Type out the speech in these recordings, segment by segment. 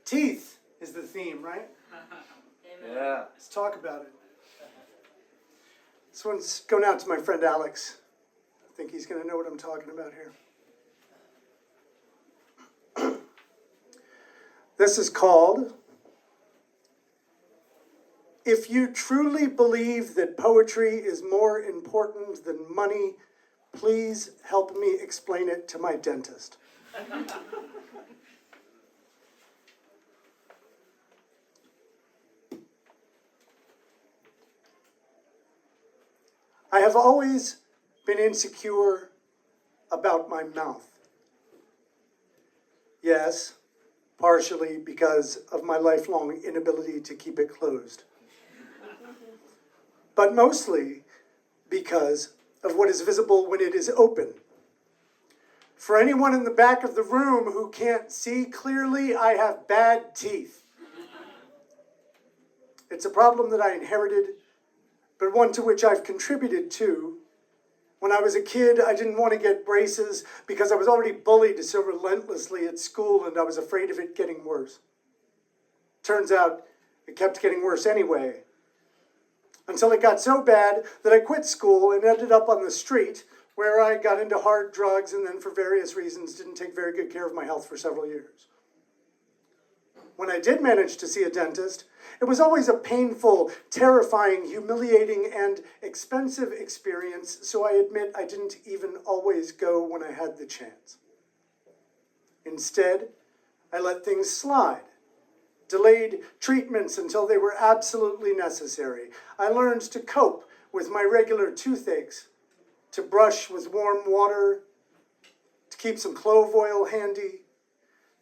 Teeth is the theme, right? Yeah. Let's talk about it. This one's going out to my friend Alex. I think he's going to know what I'm talking about here. This is called, If You Truly Believe That Poetry is More Important Than Money, Please Help Me Explain It to My Dentist. I have always been insecure about my mouth. Yes, partially because of my lifelong inability to keep it closed. But mostly because of what is visible when it is open. For anyone in the back of the room who can't see clearly, I have bad teeth. It's a problem that I inherited, but one to which I've contributed to. When I was a kid, I didn't want to get braces because I was already bullied so relentlessly at school and I was afraid of it getting worse. Turns out, it kept getting worse anyway. Until it got so bad that I quit school and ended up on the street where I got into hard drugs and then for various reasons didn't take very good care of my health for several years. When I did manage to see a dentist, it was always a painful, terrifying, humiliating, and expensive experience, so I admit I didn't even always go when I had the chance. Instead, I let things slide, delayed treatments until they were absolutely necessary. I learned to cope with my regular toothaches, to brush with warm water, to keep some clove oil handy,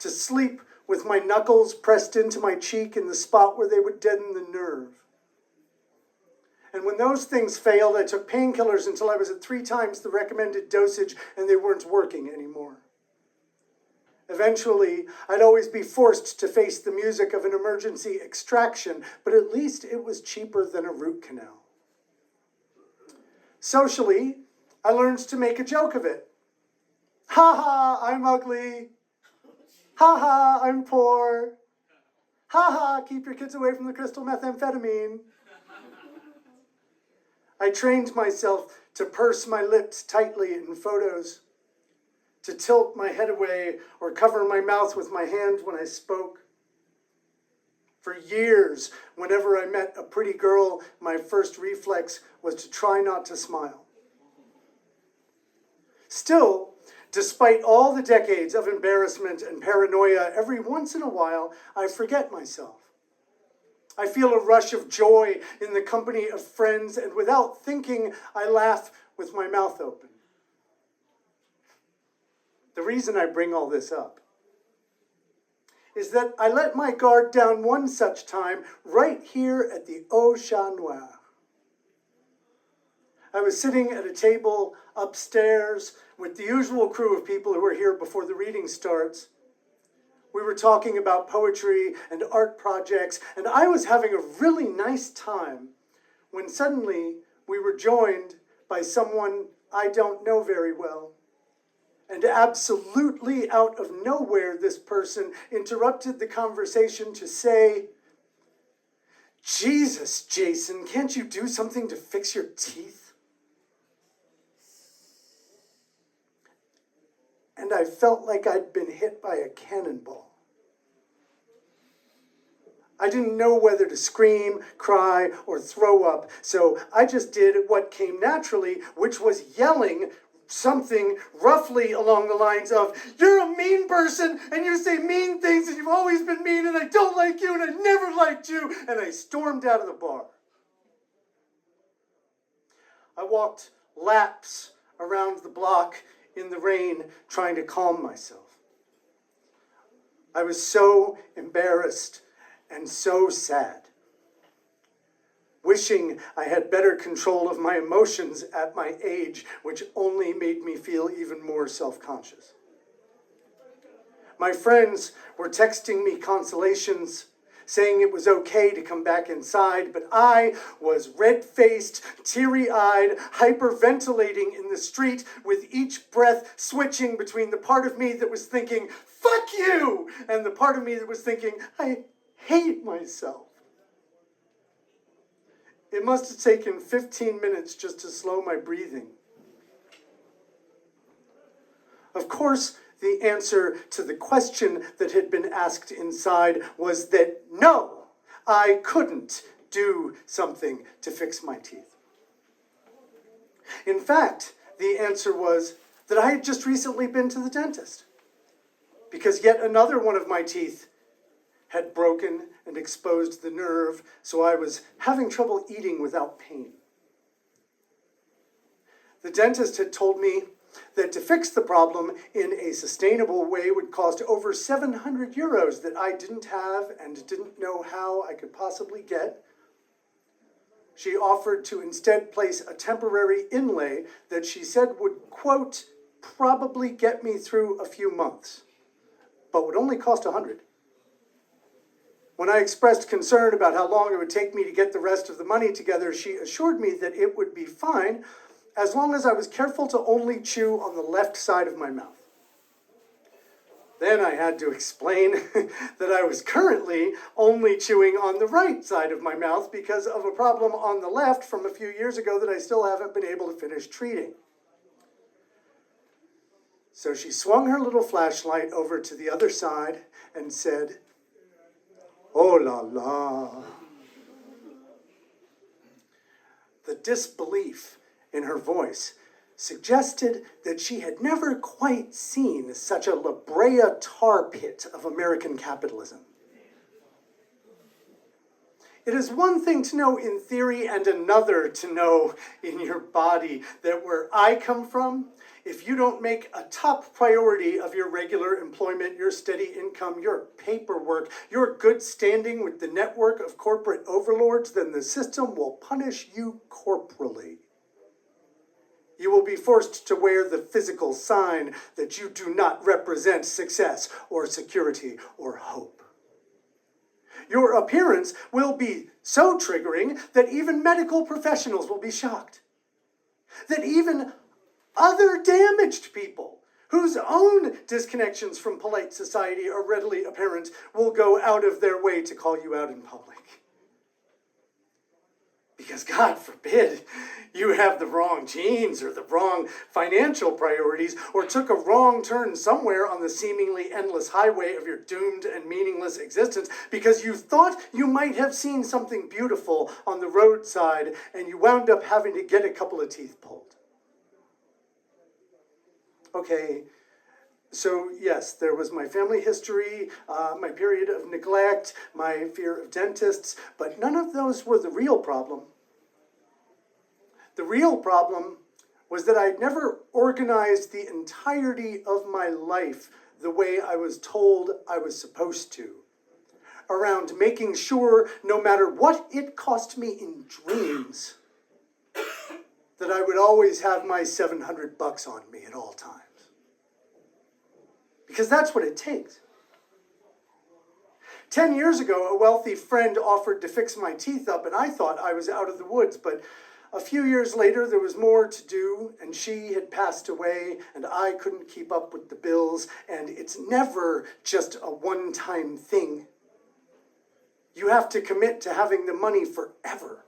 to sleep with my knuckles pressed into my cheek in the spot where they would deaden the nerve. And when those things failed, I took painkillers until I was at 3 times the recommended dosage and they weren't working anymore. Eventually, I'd always be forced to face the music of an emergency extraction, but at least it was cheaper than a root canal. Socially, I learned to make a joke of it. Ha ha, I'm ugly. Ha ha, I'm poor. Ha ha, keep your kids away from the crystal methamphetamine. I trained myself to purse my lips tightly in photos, to tilt my head away or cover my mouth with my hand when I spoke. For years, whenever I met a pretty girl, my first reflex was to try not to smile. Still, despite all the decades of embarrassment and paranoia, every once in a while, I forget myself. I feel a rush of joy in the company of friends, and without thinking, I laugh with my mouth open. The reason I bring all this up is that I let my guard down one such time right here at the Au Chat Noir. I was sitting at a table upstairs with the usual crew of people who are here before the reading starts. We were talking about poetry and art projects, and I was having a really nice time when suddenly we were joined by someone I don't know very well. And absolutely out of nowhere, this person interrupted the conversation to say, "Jesus, Jason, can't you do something to fix your teeth?" And I felt like I'd been hit by a cannonball. I didn't know whether to scream, cry, or throw up, so I just did what came naturally, which was yelling something roughly along the lines of, "You're a mean person, and you say mean things, and you've always been mean, and I don't like you, and I never liked you," and I stormed out of the bar. I walked laps around the block in the rain, trying to calm myself. I was so embarrassed and so sad, wishing I had better control of my emotions at my age, which only made me feel even more self-conscious. My friends were texting me consolations, saying it was okay to come back inside, but I was red-faced, teary-eyed, hyperventilating in the street with each breath switching between the part of me that was thinking, "Fuck you!" and the part of me that was thinking, "I hate myself." It must have taken 15 minutes just to slow my breathing. Of course, the answer to the question that had been asked inside was that no, I couldn't do something to fix my teeth. In fact, the answer was that I had just recently been to the dentist because yet another one of my teeth had broken and exposed the nerve, so I was having trouble eating without pain. The dentist had told me that to fix the problem in a sustainable way would cost over 700 euros that I didn't have and didn't know how I could possibly get. She offered to instead place a temporary inlay that she said would, quote, probably get me through a few months, but would only cost 100. When I expressed concern about how long it would take me to get the rest of the money together, she assured me that it would be fine as long as I was careful to only chew on the left side of my mouth. Then I had to explain that I was currently only chewing on the right side of my mouth because of a problem on the left from a few years ago that I still haven't been able to finish treating. So she swung her little flashlight over to the other side and said, "Oh la la." The disbelief in her voice suggested that she had never quite seen such a La Brea tar pit of American capitalism. It is one thing to know in theory and another to know in your body that where I come from, if you don't make a top priority of your regular employment, your steady income, your paperwork, your good standing with the network of corporate overlords, then the system will punish you corporally. You will be forced to wear the physical sign that you do not represent success or security or hope. Your appearance will be so triggering that even medical professionals will be shocked. That even other damaged people whose own disconnections from polite society are readily apparent will go out of their way to call you out in public. Because God forbid you have the wrong genes or the wrong financial priorities or took a wrong turn somewhere on the seemingly endless highway of your doomed and meaningless existence because you thought you might have seen something beautiful on the roadside and you wound up having to get a couple of teeth pulled. Okay, so yes, there was my family history, my period of neglect, my fear of dentists, but none of those were the real problem. The real problem was that I'd never organized the entirety of my life the way I was told I was supposed to, around making sure, no matter what it cost me in dreams, that I would always have my $700 on me at all times. Because that's what it takes. 10 years ago, a wealthy friend offered to fix my teeth up, and I thought I was out of the woods, but a few years later, there was more to do, and she had passed away, and I couldn't keep up with the bills, and it's never just a one-time thing. You have to commit to having the money forever,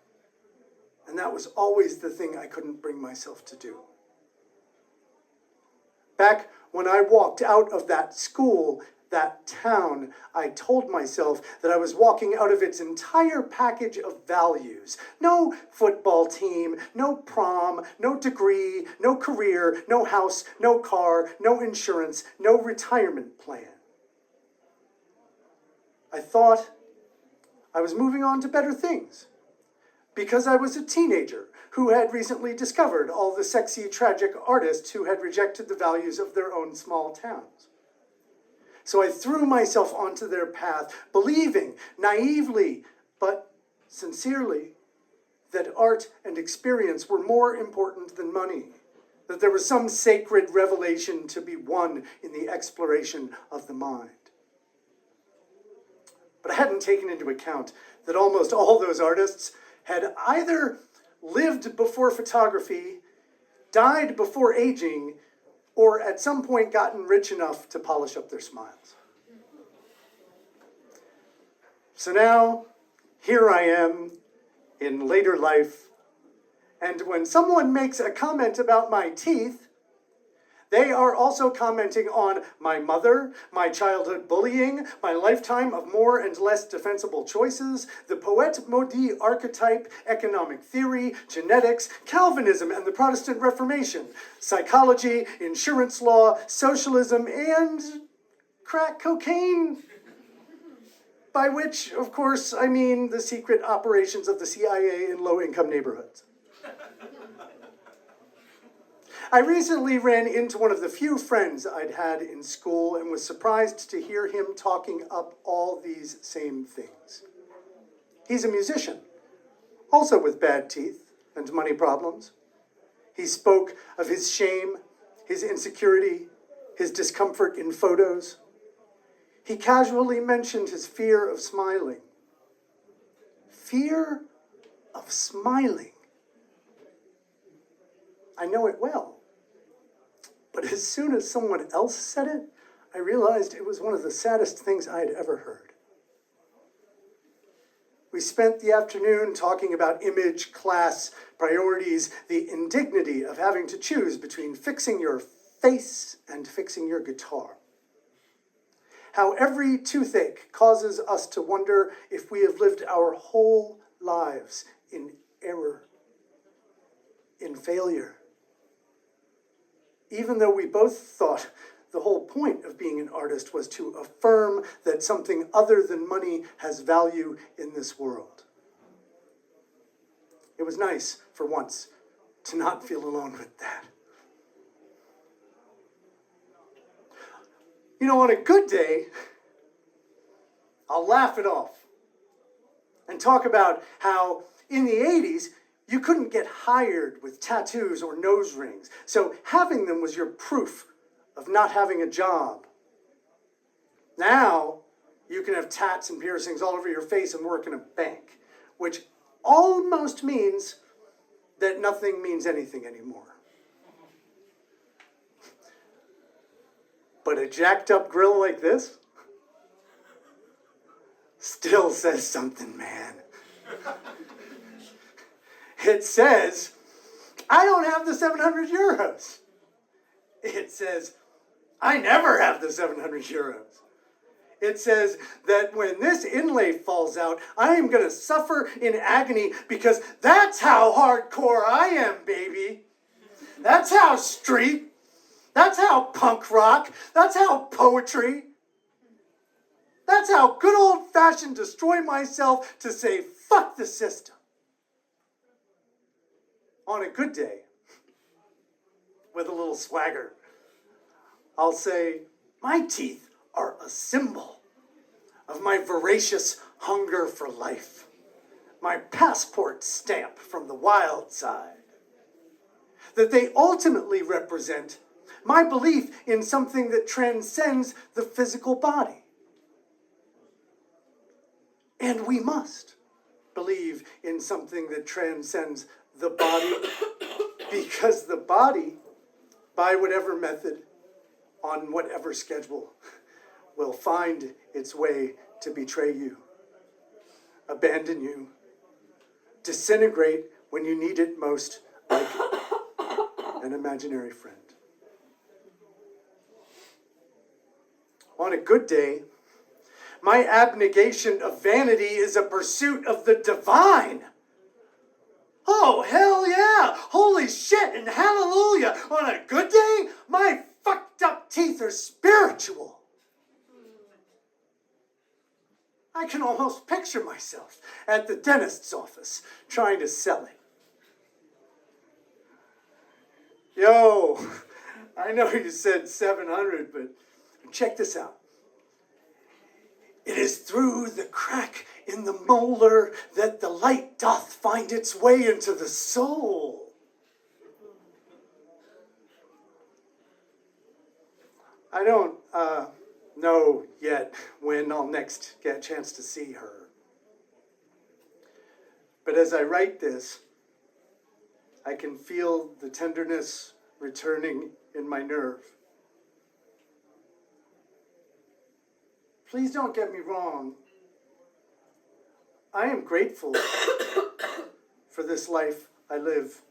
and that was always the thing I couldn't bring myself to do. Back when I walked out of that school, that town, I told myself that I was walking out of its entire package of values. No football team, no prom, no degree, no career, no house, no car, no insurance, no retirement plan. I thought I was moving on to better things because I was a teenager who had recently discovered all the sexy, tragic artists who had rejected the values of their own small towns. So I threw myself onto their path, believing, naively, but sincerely, that art and experience were more important than money, that there was some sacred revelation to be won in the exploration of the mind. But I hadn't taken into account that almost all those artists had either lived before photography, died before aging, or at some point gotten rich enough to polish up their smiles. So now, here I am in later life, and when someone makes a comment about my teeth, they are also commenting on my mother, my childhood bullying, my lifetime of more and less defensible choices, the poète maudit archetype, economic theory, genetics, Calvinism and the Protestant Reformation, psychology, insurance law, socialism, and crack cocaine. By which, of course, I mean the secret operations of the CIA in low-income neighborhoods. I recently ran into one of the few friends I'd had in school and was surprised to hear him talking up all these same things. He's a musician, also with bad teeth and money problems. He spoke of his shame, his insecurity, his discomfort in photos. He casually mentioned his fear of smiling. Fear of smiling. I know it well. But as soon as someone else said it, I realized it was one of the saddest things I had ever heard. We spent the afternoon talking about image, class, priorities, the indignity of having to choose between fixing your face and fixing your guitar. How every toothache causes us to wonder if we have lived our whole lives in error, in failure. Even though we both thought the whole point of being an artist was to affirm that something other than money has value in this world. It was nice, for once, to not feel alone with that. You know, on a good day, I'll laugh it off and talk about how in the 80s, you couldn't get hired with tattoos or nose rings, so having them was your proof of not having a job. Now, you can have tats and piercings all over your face and work in a bank, which almost means that nothing means anything anymore. But a jacked up grill like this still says something, man. It says, I don't have the 700 euros. It says, I never have the 700 euros. It says that when this inlay falls out, I am going to suffer in agony because that's how hardcore I am, baby. That's how street. That's how punk rock. That's how poetry. That's how good old-fashioned destroy myself to say, fuck the system. On a good day, with a little swagger, I'll say, my teeth are a symbol of my voracious hunger for life, my passport stamp from the wild side. That they ultimately represent my belief in something that transcends the physical body. And we must believe in something that transcends the body, because the body, by whatever method, on whatever schedule, will find its way to betray you, abandon you, disintegrate when you need it most, like an imaginary friend. On a good day, my abnegation of vanity is a pursuit of the divine. Oh, hell yeah! Holy shit and hallelujah! On a good day, my fucked up teeth are spiritual. I can almost picture myself at the dentist's office trying to sell it. Yo, I know you said 700, but check this out. It is through the crack in the molar that the light doth find its way into the soul. I don't know yet when I'll next get a chance to see her. But as I write this, I can feel the tenderness returning in my nerve. Please don't get me wrong. I am grateful for this life I live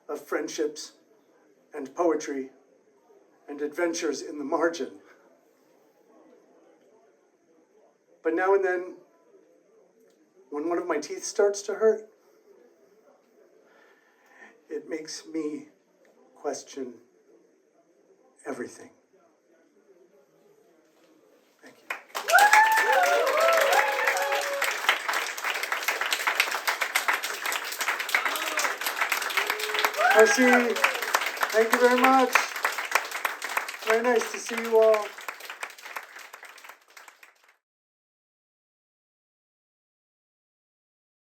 of friendships and poetry and adventures in the margin. But now and then, when one of my teeth starts to hurt, it makes me question everything. Thank you. Merci. Thank you very much. Very nice to see you all.